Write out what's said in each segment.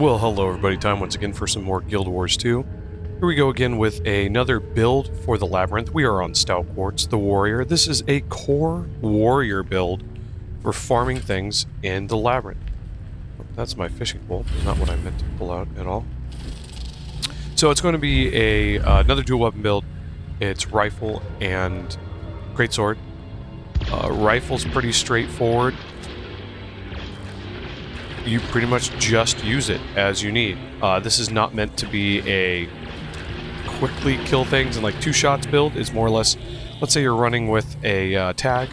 Well, hello everybody, time once again for some more Guild Wars 2. Here we go again with another build for the Labyrinth. We are on Stout Quartz, the Warrior. This is a core Warrior build for farming things in the Labyrinth. That's my fishing pole, not what I meant to pull out at all. So it's going to be another dual weapon build. It's rifle and greatsword. Rifle's pretty straightforward. You pretty much just use it as you need. This is not meant to be a quickly kill things in like 2 shots build. It's more or less, let's say you're running with a tag.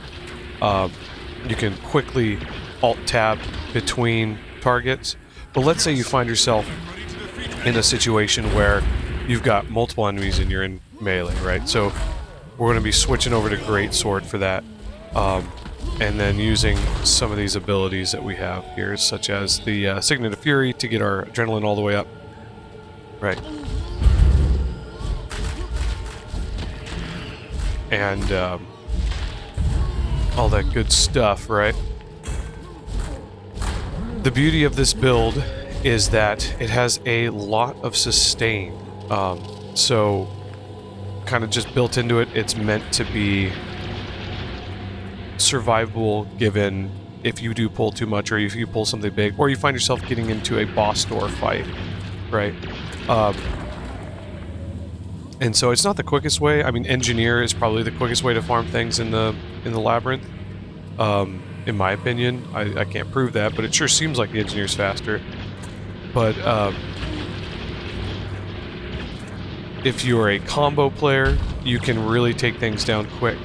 You can quickly alt-tab between targets. But let's say you find yourself in a situation where you've got multiple enemies and you're in melee, right? So we're going to be switching over to greatsword for that. And then using some of these abilities that we have here, such as the Signet of Fury to get our adrenaline all the way up. Right. And all that good stuff, right? The beauty of this build is that it has a lot of sustain. So, kind of just built into it, it's meant to be survivable given if you do pull too much or if you pull something big or you find yourself getting into a boss door fight, right? And so it's not the quickest way. I mean, engineer is probably the quickest way to farm things in the labyrinth, in my opinion. I can't prove that, but it sure seems like the engineer's faster. But if you're a combo player, you can really take things down quick.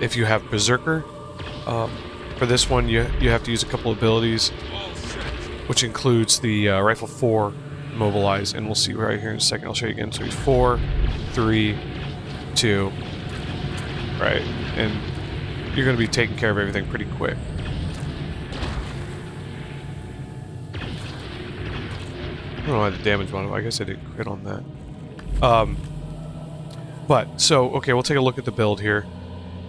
If you have Berserker, for this one you have to use a couple abilities, which includes the Rifle 4 Mobilize, and we'll see right here in a second. I'll show you again. So he's 4, 3, 2, right, and you're going to be taking care of everything pretty quick. I don't know why the damage went up. I guess I did crit on that. But, so, okay, we'll take a look at the build here.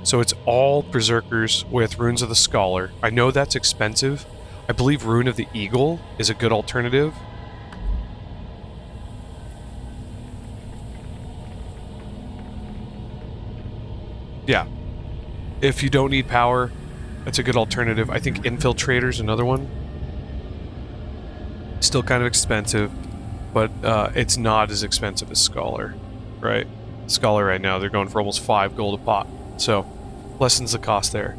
So it's all Berserkers with Runes of the Scholar. I know that's expensive. I believe Rune of the Eagle is a good alternative. Yeah. If you don't need power, that's a good alternative. I think Infiltrator's another one. Still kind of expensive, but it's not as expensive as Scholar, right? Scholar right now, they're going for almost 5 gold a pop. So, lessens the cost there.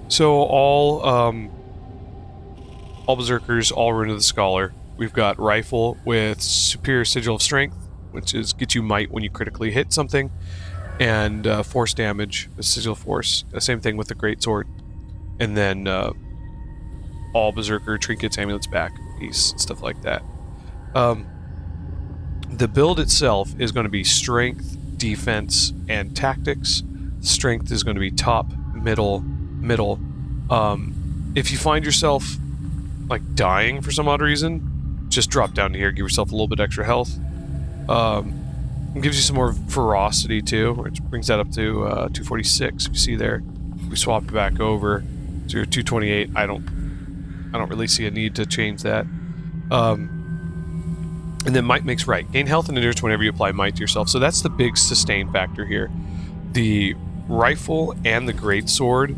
So, all Berserkers, all Rune of the Scholar. We've got Rifle with Superior Sigil of Strength, which is get you might when you critically hit something, and Force damage with Sigil Force. Same thing with the Greatsword. And then all Berserker Trinkets, Amulets, Back Piece, stuff like that. The build itself is going to be Strength, Defense, and Tactics. Strength is going to be top, middle. If you find yourself like dying for some odd reason, just drop down here, give yourself a little bit extra health. It gives you some more ferocity too, which brings that up to 246. If you see there, we swap it back over to 228. I don't really see a need to change that. And then Might makes right. Gain health and endurance whenever you apply Might to yourself. So that's the big sustain factor here. The Rifle and the Greatsword.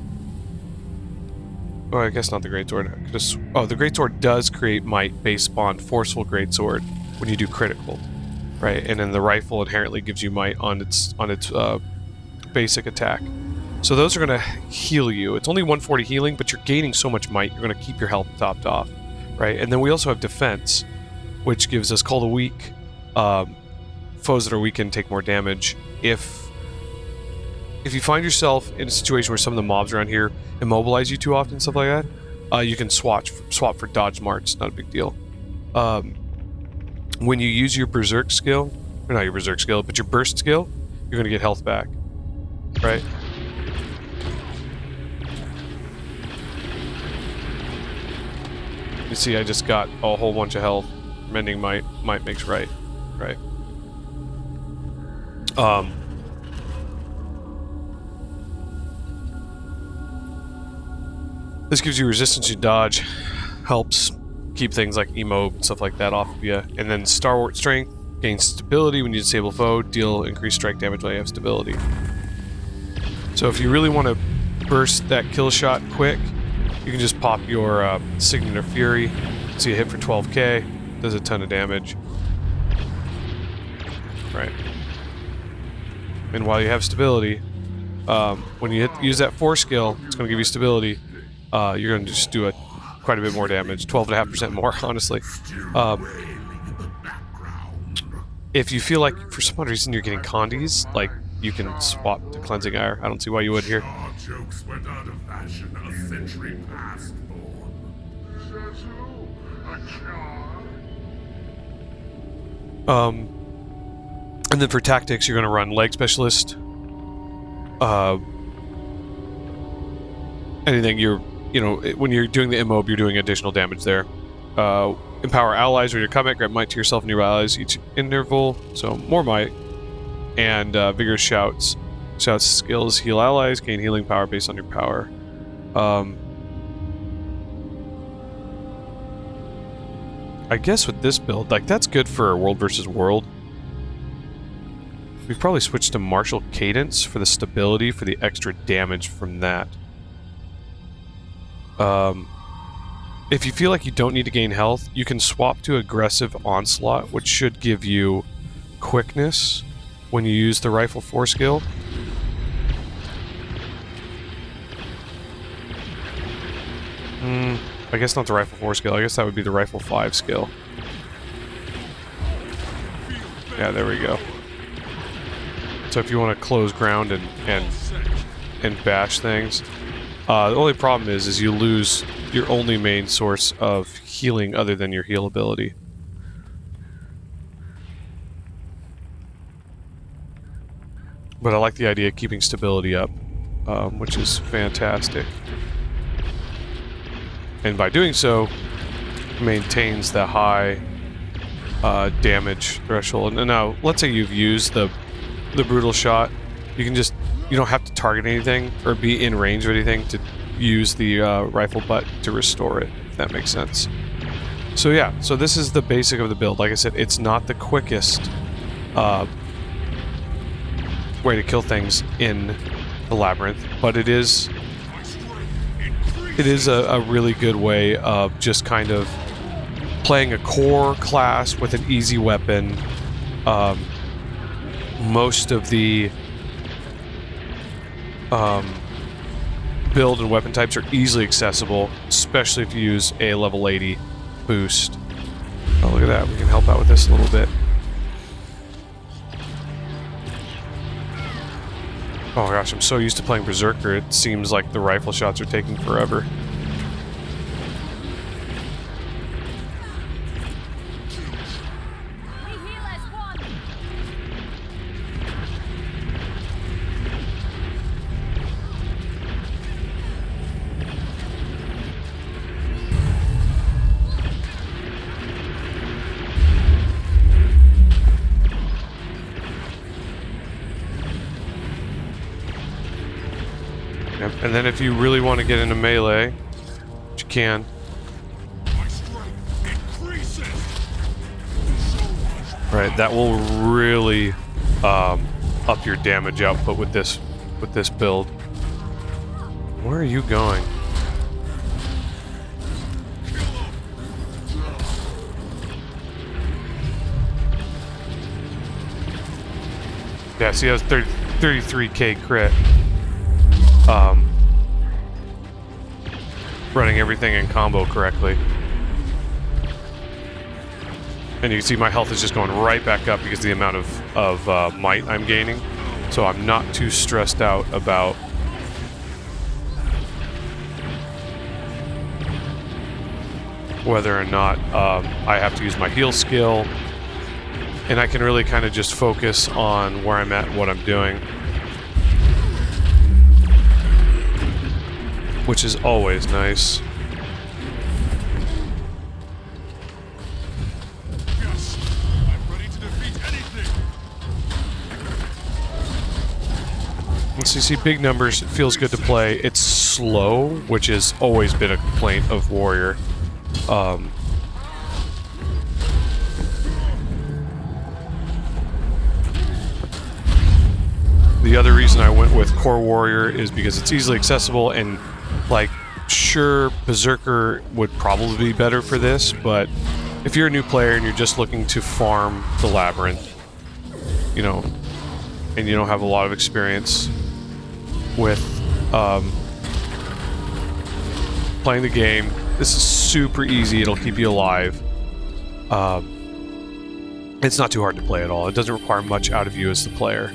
Oh, I guess not the Greatsword. Oh, the Greatsword does create Might based upon Forceful Greatsword when you do critical, right? And then the Rifle inherently gives you Might on its basic attack. So those are going to heal you. It's only 140 healing, but you're gaining so much Might, you're going to keep your health topped off, right? And then we also have Defense, which gives us Call the Weak. Foes that are weakened take more damage. If you find yourself in a situation where some of the mobs around here immobilize you too often, stuff like that, you can swap for dodge march. Not a big deal. When you use your berserk skill, or not your berserk skill, but your burst skill, you're going to get health back, right? You see, I just got a whole bunch of health. Mending might makes right, right? This gives you resistance to dodge, helps keep things like emo and stuff like that off of you. And then Stalwart Strength, gain stability when you disable foe, deal increased strike damage while you have stability. So if you really want to burst that kill shot quick, you can just pop your Signet of Fury. So you hit for 12k, does a ton of damage. Right. And while you have stability, when you use that Force skill, it's going to give you stability. You're going to just do quite a bit more damage, 12.5% more, honestly. If you feel like for some odd reason you're getting condies, like you can swap to Cleansing Ire. I don't see why you would here. Jokes went out of fashion a century past, and then for tactics, you're going to run Leg Specialist. Anything when you're doing the immob, you're doing additional damage there. Empower allies or your combat, grant might to yourself and your allies each interval, so more might. And Vigorous Shouts. Shouts skills heal allies, gain healing power based on your power. I guess with this build, like that's good for world versus world. We've probably switched to Martial Cadence for the stability, for the extra damage from that. If you feel like you don't need to gain health, you can swap to Aggressive Onslaught, which should give you quickness when you use the Rifle 4 skill. I guess not the Rifle 4 skill, I guess that would be the Rifle 5 skill. Yeah, there we go. So if you want to close ground and bash things, the only problem is you lose your only main source of healing other than your heal ability. But I like the idea of keeping stability up, which is fantastic. And by doing so, maintains the high damage threshold. And now, let's say you've used the brutal shot, you don't have to target anything or be in range of anything to use the rifle butt to restore it, if that makes sense. So yeah, so this is the basic of the build. Like I said, it's not the quickest way to kill things in the Labyrinth, but it is a really good way of just kind of playing a core class with an easy weapon. Most of the build and weapon types are easily accessible, especially if you use a level 80 boost. Oh, look at that. We can help out with this a little bit. Oh gosh, I'm so used to playing Berserker, it seems like the rifle shots are taking forever. And then if you really want to get into melee, which you can. Right, that will really up your damage output with this build. Where are you going? Yeah, see, that was 33k crit. Running everything in combo correctly. And you can see my health is just going right back up because of the amount of might I'm gaining. So I'm not too stressed out about whether or not I have to use my heal skill. And I can really kind of just focus on where I'm at and what I'm doing. Which is always nice. Yes, I'm ready to defeat anything. Once you see big numbers, it feels good to play. It's slow, which has always been a complaint of Warrior. The other reason I went with Core Warrior is because it's easily accessible, and like, sure, Berserker would probably be better for this, but if you're a new player and you're just looking to farm the Labyrinth, you know, and you don't have a lot of experience with playing the game, this is super easy. It'll keep you alive. It's not too hard to play at all. It doesn't require much out of you as the player.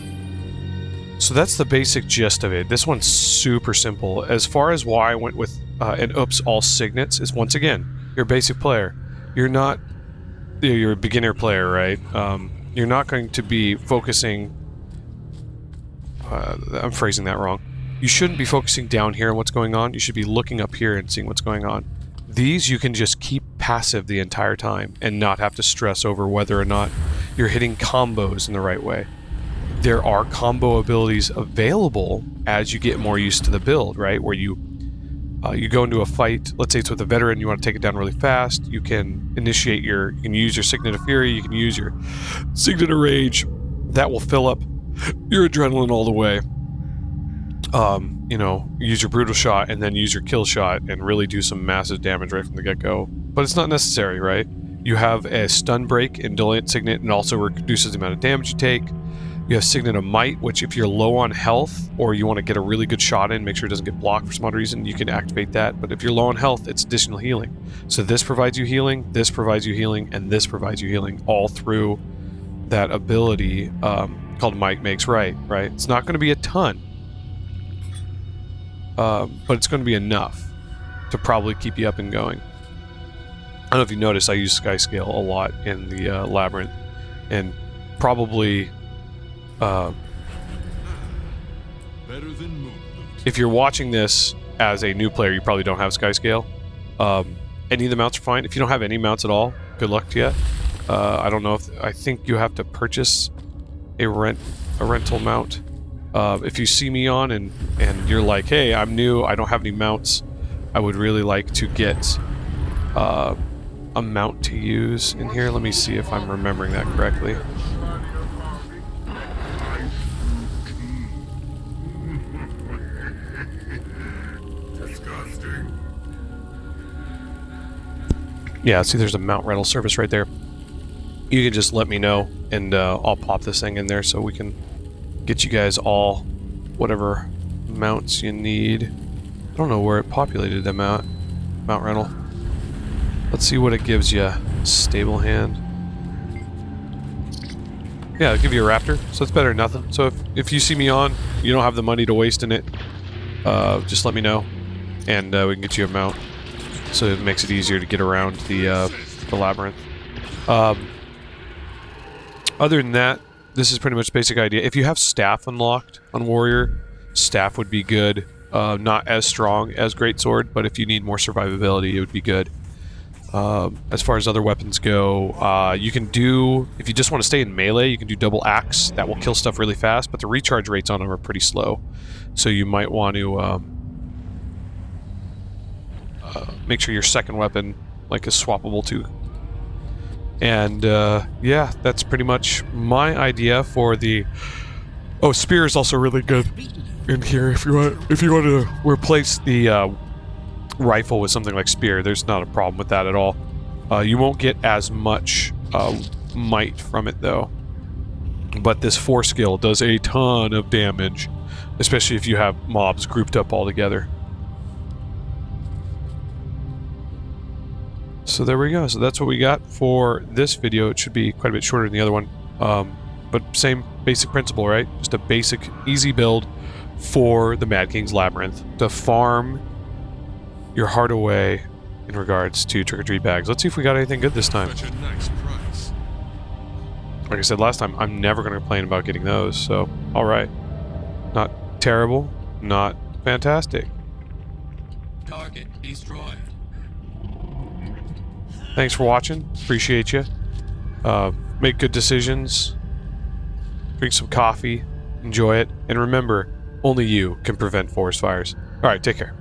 So that's the basic gist of it. This one's super simple. As far as why I went with an oops all signets is, once again, you're a basic player. You're not, you're a beginner player, right? You're not going to be focusing, I'm phrasing that wrong. You shouldn't be focusing down here on what's going on. You should be looking up here and seeing what's going on. These you can just keep passive the entire time and not have to stress over whether or not you're hitting combos in the right way. There are combo abilities available as you get more used to the build, right? Where you go into a fight, let's say it's with a veteran, you want to take it down really fast, you can initiate you can use your Signet of Fury, you can use your Signet of Rage. That will fill up your adrenaline all the way. You know, use your Brutal Shot and then use your Kill Shot and really do some massive damage right from the get-go. But it's not necessary, right? You have a Stun Break in Dolient Signet and also reduces the amount of damage you take. You have Signet of Might, which if you're low on health or you want to get a really good shot in, make sure it doesn't get blocked for some odd reason, you can activate that. But if you're low on health, it's additional healing. So this provides you healing, this provides you healing, and this provides you healing all through that ability called Might Makes Right, right? It's not going to be a ton, but it's going to be enough to probably keep you up and going. I don't know if you noticed, I use Sky Scale a lot in the Labyrinth, and probably if you're watching this as a new player, you probably don't have Sky Scale. Any of the mounts are fine. If you don't have any mounts at all, good luck to you. I don't know if I think you have to purchase a rental mount. If you see me on and you're like, hey, I'm new, I don't have any mounts, I would really like to get a mount to use in here. Let me see if I'm remembering that correctly. Yeah, see, there's a mount rental service right there. You can just let me know, and I'll pop this thing in there so we can get you guys all whatever mounts you need. I don't know where it populated them at. Mount rental. Let's see what it gives you. Stable hand. Yeah, it'll give you a raptor, so it's better than nothing. So if you see me on, you don't have the money to waste in it, just let me know, and we can get you a mount. So it makes it easier to get around the Labyrinth. Other than that, this is pretty much the basic idea. If you have Staff unlocked on Warrior, Staff would be good. Not as strong as Greatsword, but if you need more survivability, it would be good. As far as other weapons go, you can do, if you just want to stay in melee, you can do Double Axe. That will kill stuff really fast, but the recharge rates on them are pretty slow. So you might want to make sure your second weapon is swappable too. And yeah, that's pretty much my idea for the... Oh, Spear is also really good in here. If you want to replace the rifle with something like Spear, there's not a problem with that at all. You won't get as much might from it though. But this 4 skill does a ton of damage, especially if you have mobs grouped up all together. So there we go. So that's what we got for this video. It should be quite a bit shorter than the other one. But same basic principle, right? Just a basic, easy build for the Mad Kings Labyrinth to farm your heart away in regards to trick-or-treat bags. Let's see if we got anything good this time. Such a nice price. Like I said last time, I'm never going to complain about getting those, so alright. Not terrible, not fantastic. Target destroyed. Thanks for watching. Appreciate you. Make good decisions. Drink some coffee. Enjoy it. And remember, only you can prevent forest fires. Alright, take care.